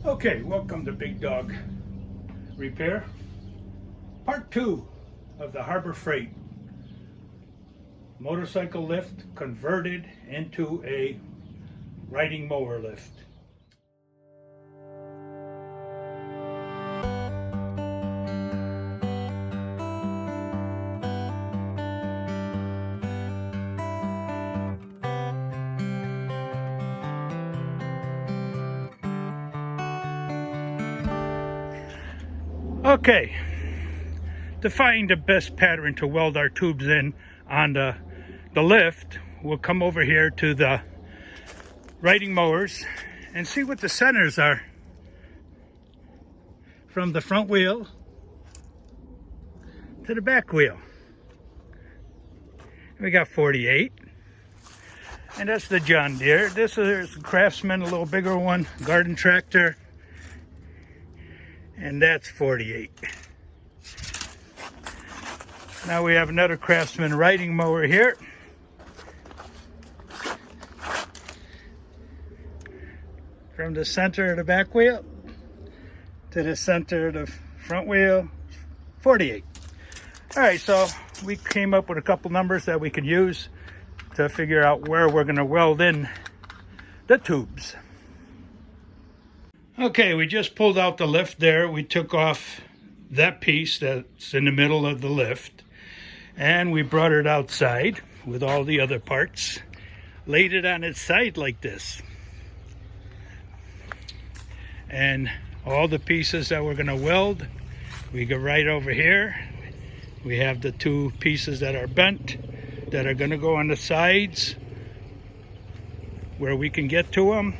Okay, welcome to Big Dog Repair. Part 2 of the Harbor Freight motorcycle lift converted into a riding mower lift. Okay, to find the best pattern to weld our tubes in on the lift, we'll come over here to the riding mowers and see what the centers are from the front wheel to the back wheel. We got 48, and that's the John Deere. This is Craftsman, a little bigger one, garden tractor, and that's 48. Now we have another Craftsman riding mower here. From the center of the back wheel to the center of the front wheel, 48. All right, so we came up with a couple numbers that we can use to figure out where we're going to weld in the tubes. Okay, we just pulled out the lift there. We took off that piece that's in the middle of the lift, and we brought it outside with all the other parts, laid it on its side like this. And all the pieces that we're going to weld, we go right over here. We have the two pieces that are bent that are going to go on the sides where we can get to them.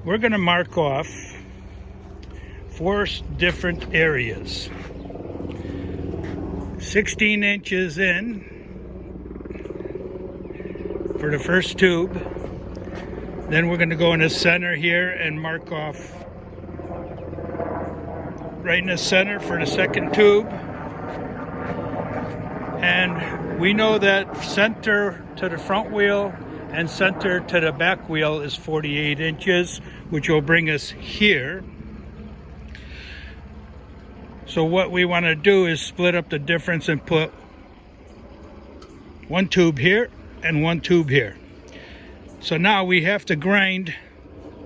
We're going to mark off 4 different areas. 16 inches in for the first tube. Then we're going to go in the center here and mark off right in the center for the second tube. And we know that center to the front wheel and center to the back wheel is 48 inches, which will bring us here. So what we want to do is split up the difference and put one tube here and one tube here. So now we have to grind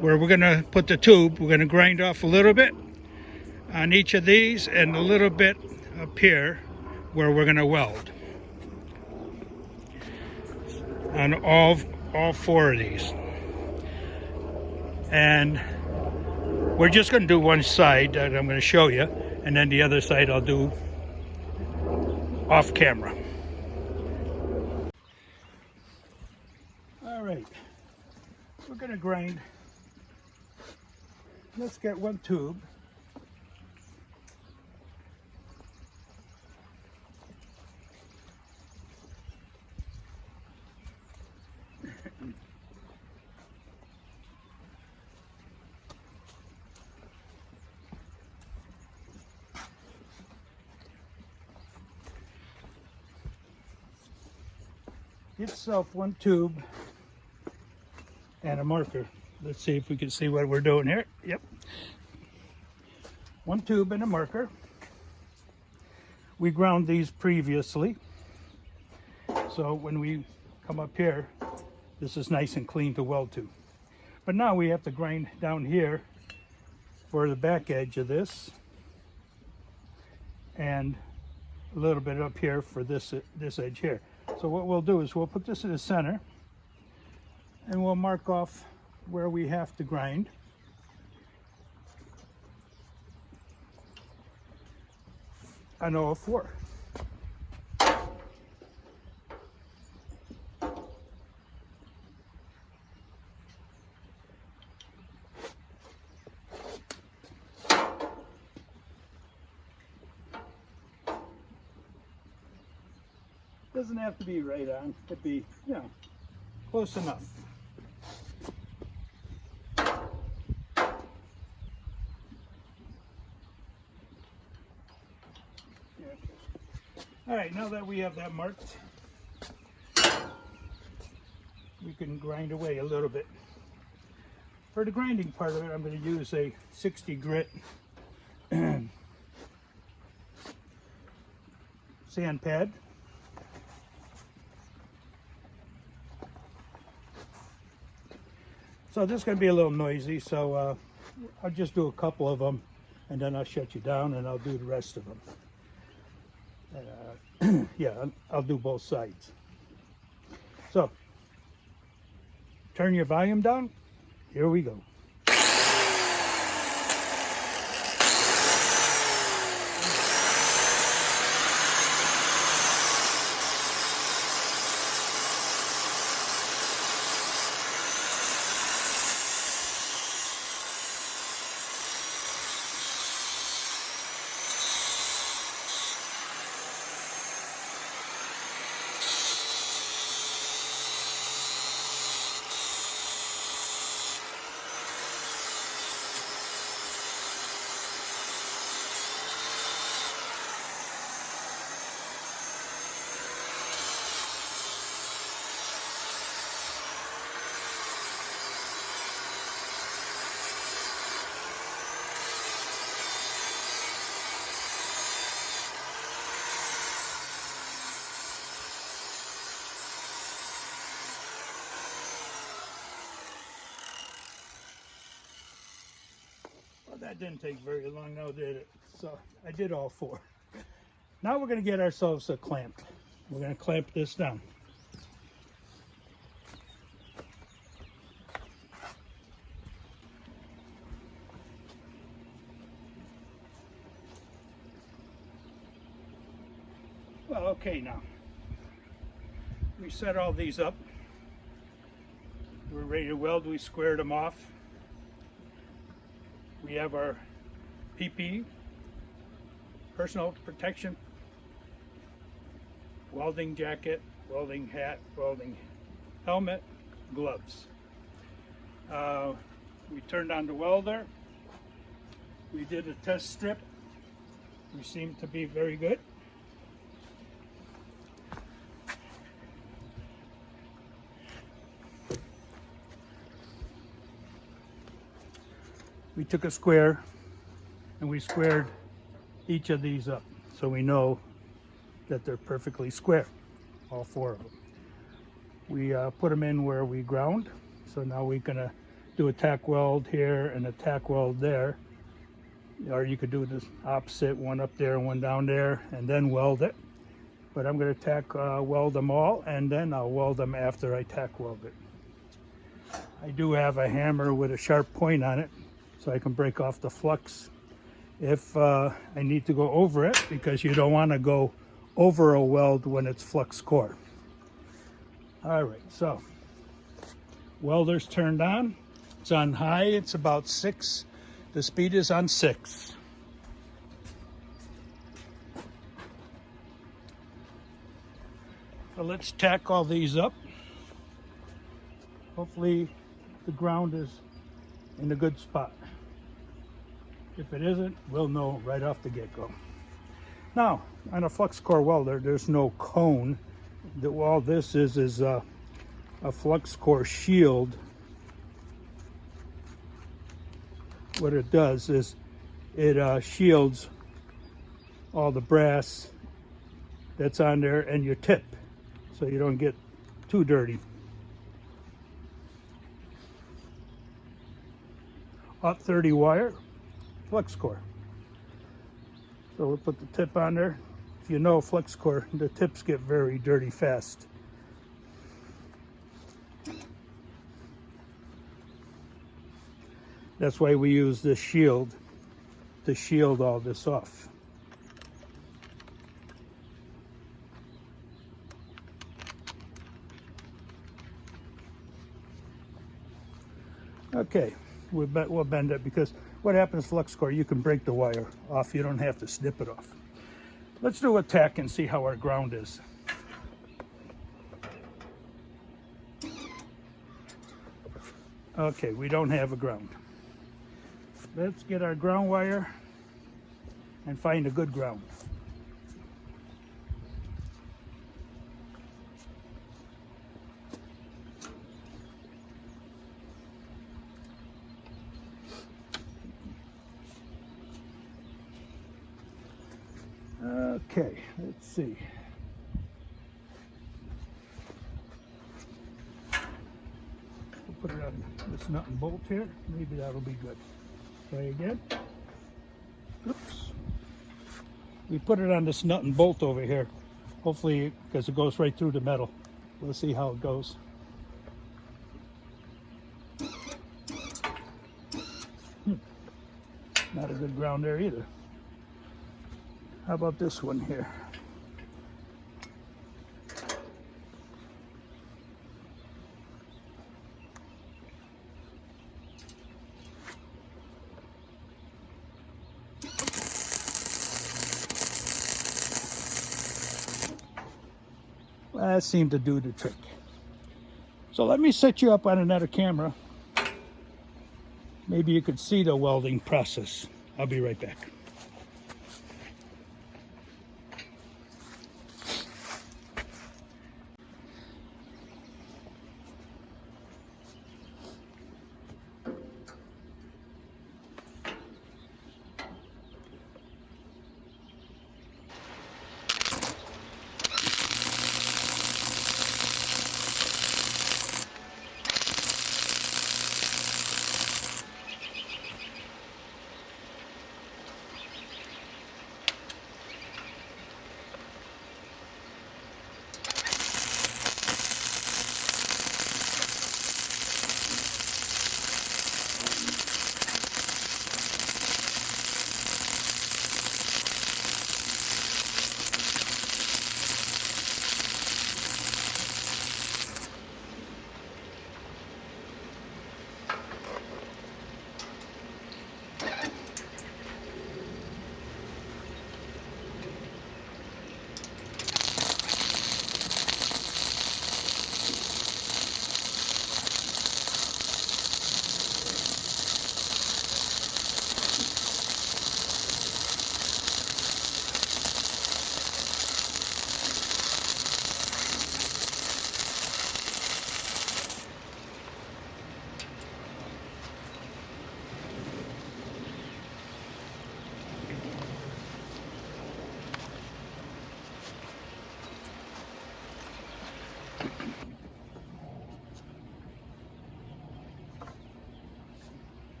where we're going to put the tube. We're going to grind off a little bit on each of these and a little bit up here where we're going to weld on all 4 of these. And we're just going to do one side that I'm going to show you, and then the other side I'll do off camera. All right, we're going to grind. Let's get one tube. Get yourself one tube and a marker. Let's see if we can see what we're doing here. Yep. One tube and a marker. We ground these previously, so when we come up here, this is nice and clean to weld to. But now we have to grind down here for the back edge of this, and a little bit up here for this edge here. So what we'll do is we'll put this in the center and we'll mark off where we have to grind. On all 4. Doesn't have to be right on. It could be, close enough. All right, now that we have that marked, we can grind away a little bit. For the grinding part of it, I'm going to use a 60 grit sand pad. So this is going to be a little noisy, so I'll just do a couple of them, and then I'll shut you down, and I'll do the rest of them. Yeah, I'll do both sides. So, turn your volume down. Here we go. Well, that didn't take very long now, did it? So I did all four. Now we're going to get ourselves a clamp. We're going to clamp this down. Well, okay, now we set all these up. We're ready to weld. We squared them off. We have our PP, personal protection, welding jacket, welding hat, welding helmet, gloves. We turned on the welder. We did a test strip. We seem to be very good. We took a square and we squared each of these up so we know that they're perfectly square, all four of them. We put them in where we ground, so now we're going to do a tack weld here and a tack weld there, or you could do this opposite, one up there and one down there, and then weld it. But I'm going to tack weld them all, and then I'll weld them after I tack weld it. I do have a hammer with a sharp point on it, so I can break off the flux if I need to go over it, because you don't want to go over a weld when it's flux core. All right, so welder's turned on. It's on high. It's about 6. The speed is on 6. So let's tack all these up. Hopefully the ground is in a good spot. If it isn't, we'll know right off the get-go. Now, on a flux core welder, there's no cone. All this is a flux core shield. What it does is it shields all the brass that's on there and your tip, so you don't get too dirty. Up 30 wire flux core. So we'll put the tip on there. If you know flux core, the tips get very dirty fast. That's why we use this shield to shield all this off. Okay, we'll bend it, because what happens flux core, you can break the wire off. You don't have to snip it off. Let's do a tack and see how our ground is. Okay, we don't have a ground. Let's get our ground wire and find a good ground. Okay, let's see. We'll put it on this nut and bolt here. Maybe that'll be good. Try again. Oops. We put it on this nut and bolt over here. Hopefully, because it goes right through the metal. We'll see how it goes. Not a good ground there either. How about this one here? That seemed to do the trick. So let me set you up on another camera. Maybe you could see the welding process. I'll be right back.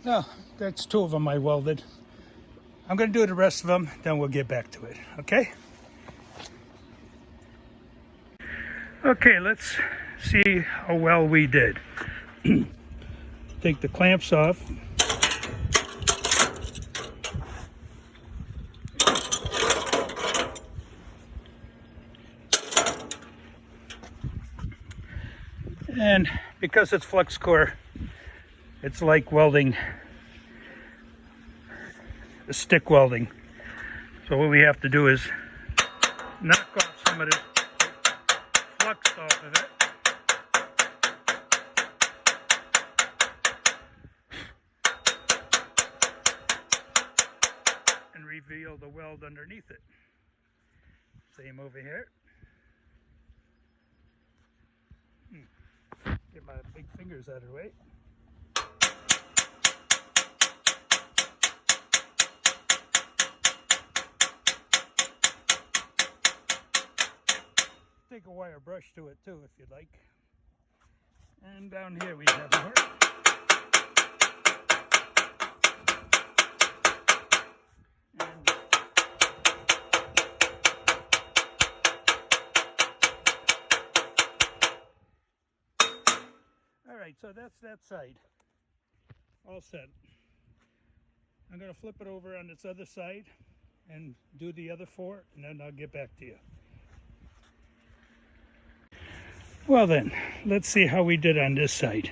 No, that's two of them I welded. I'm going to do the rest of them, then we'll get back to it, okay? Okay, let's see how well we did. Take the clamps off. And because it's flux core, it's like welding, stick welding. So what we have to do is knock off some of the flux off of it. And reveal the weld underneath it. Same over here. Get my big fingers out of the way. take a wire brush to it too if you'd like. And down here we have more. All right, so that's that side. All set. I'm going to flip it over on this other side and do the other 4, and then I'll get back to you. Well then, let's see how we did on this side.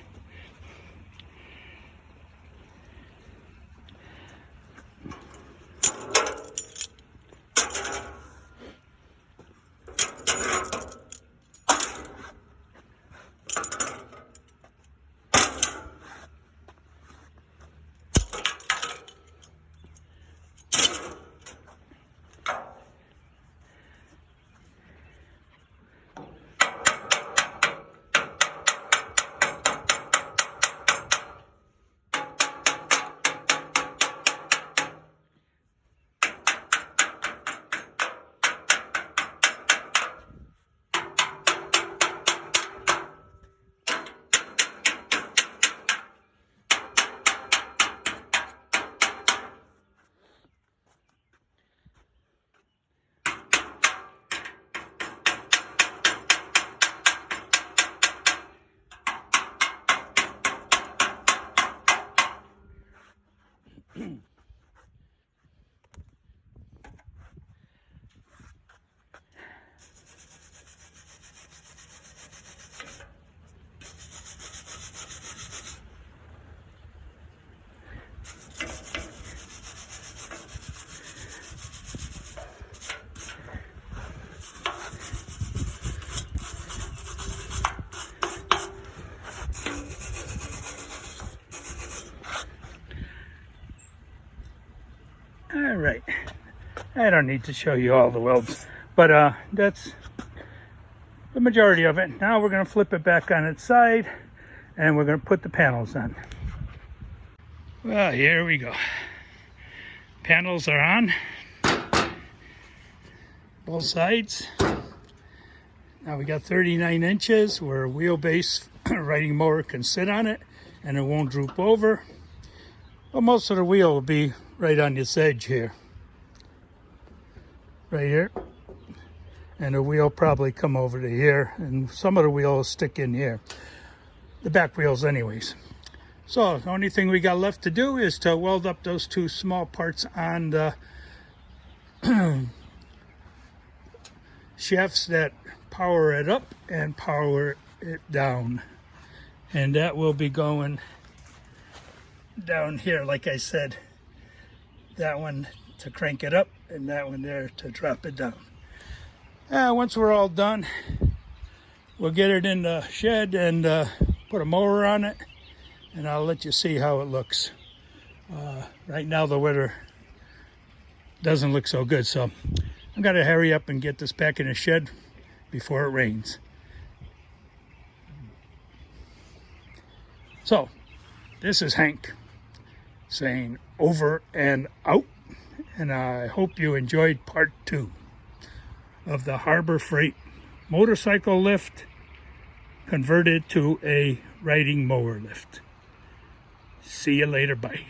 All right, I don't need to show you all the welds, but that's the majority of it. Now we're going to flip it back on its side and we're going to put the panels on. Well, here we go. Panels are on both sides. Now we got 39 inches where a wheelbase riding mower can sit on it and it won't droop over. Well, most of the wheel will be right on this edge here. Right here. And the wheel probably come over to here, and some of the wheel will stick in here. The back wheels anyways. So the only thing we got left to do is to weld up those 2 small parts on the shafts that power it up and power it down. And that will be going down here, like I said. That one to crank it up and that one there to drop it down. Once we're all done, we'll get it in the shed and put a mower on it, and I'll let you see how it looks. Right now the weather doesn't look so good, so I'm going to hurry up and get this back in the shed before it rains. So, this is Hank saying over and out, and I hope you enjoyed part 2 of the Harbor Freight motorcycle lift converted to a riding mower lift. See you later, bye.